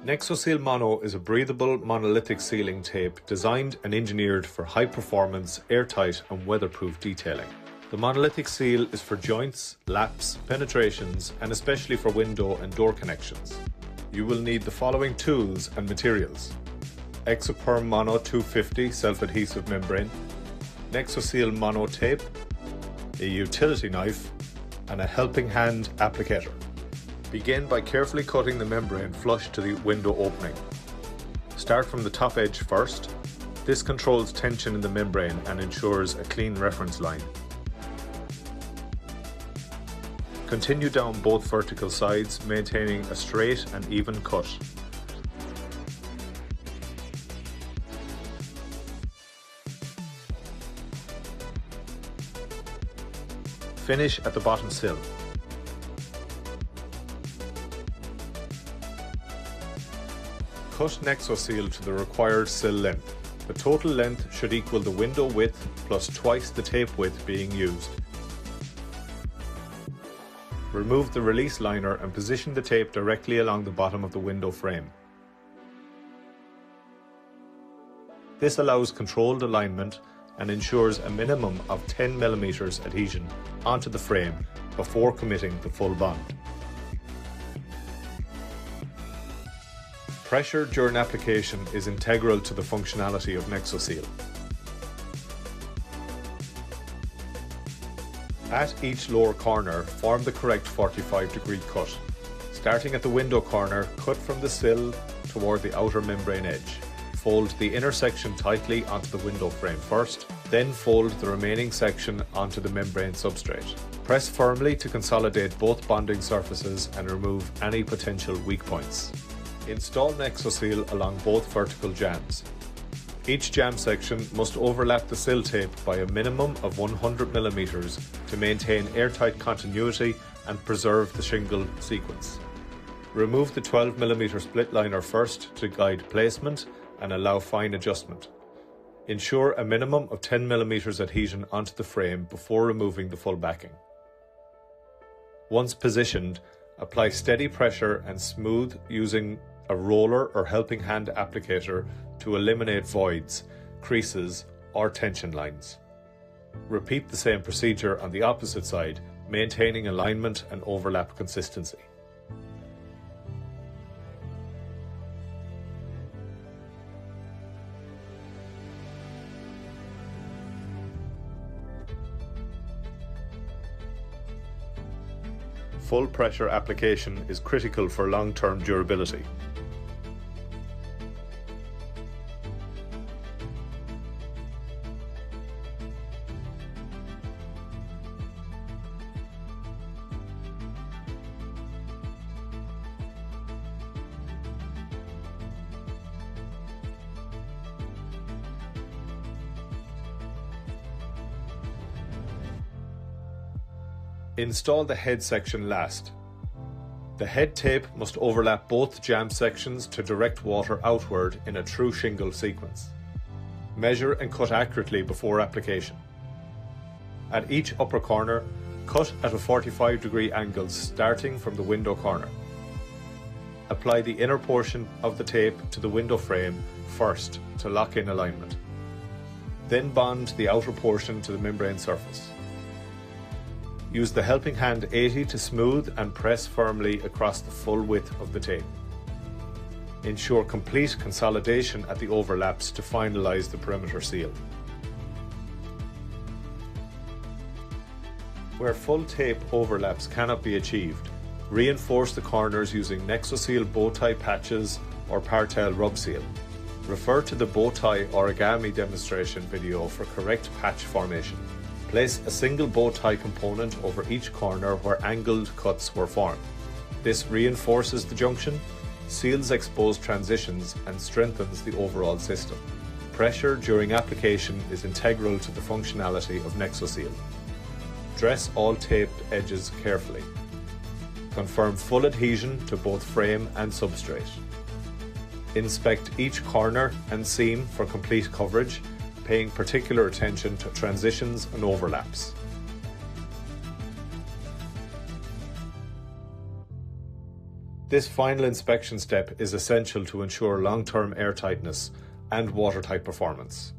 Nexoseal Mono is a breathable monolithic sealing tape designed and engineered for high performance, airtight and weatherproof detailing. The monolithic seal is for joints, laps, penetrations and especially for window and door connections. You will need the following tools and materials: Exoperm Mono 250 self-adhesive membrane, Nexoseal Mono tape, a utility knife and a helping hand applicator. Begin by carefully cutting the membrane flush to the window opening. Start from the top edge first. This controls tension in the membrane and ensures a clean reference line. Continue down both vertical sides, maintaining a straight and even cut. Finish at the bottom sill. Cut Nexoseal to the required sill length. The total length should equal the window width plus twice the tape width being used. Remove the release liner and position the tape directly along the bottom of the window frame. This allows controlled alignment and ensures a minimum of 10 mm adhesion onto the frame before committing the full bond. Pressure during application is integral to the functionality of Nexoseal. At each lower corner, form the correct 45-degree cut. Starting at the window corner, cut from the sill toward the outer membrane edge. Fold the inner section tightly onto the window frame first, then fold the remaining section onto the membrane substrate. Press firmly to consolidate both bonding surfaces and remove any potential weak points. Install Nexoseal along both vertical jambs. Each jamb section must overlap the sill tape by a minimum of 100 mm to maintain airtight continuity and preserve the shingle sequence. Remove the 12 mm split liner first to guide placement and allow fine adjustment. Ensure a minimum of 10 mm adhesion onto the frame before removing the full backing. Once positioned, apply steady pressure and smooth using a roller or helping hand applicator to eliminate voids, creases or tension lines. Repeat the same procedure on the opposite side, maintaining alignment and overlap consistency. Full pressure application is critical for long-term durability. Install the head section last. The head tape must overlap both jamb sections to direct water outward in a true shingle sequence. Measure and cut accurately before application. At each upper corner, cut at a 45-degree angle starting from the window corner. Apply the inner portion of the tape to the window frame first to lock in alignment. Then bond the outer portion to the membrane surface. Use the helping hand 80 to smooth and press firmly across the full width of the tape. Ensure complete consolidation at the overlaps to finalize the perimeter seal. Where full tape overlaps cannot be achieved, reinforce the corners using Nexoseal bow tie patches or Partel rub seal. Refer to the bow tie origami demonstration video for correct patch formation. Place a single bow tie component over each corner where angled cuts were formed. This reinforces the junction, seals exposed transitions and strengthens the overall system. Pressure during application is integral to the functionality of Nexoseal. Dress all taped edges carefully. Confirm full adhesion to both frame and substrate. Inspect each corner and seam for complete coverage, paying particular attention to transitions and overlaps. This final inspection step is essential to ensure long-term airtightness and watertight performance.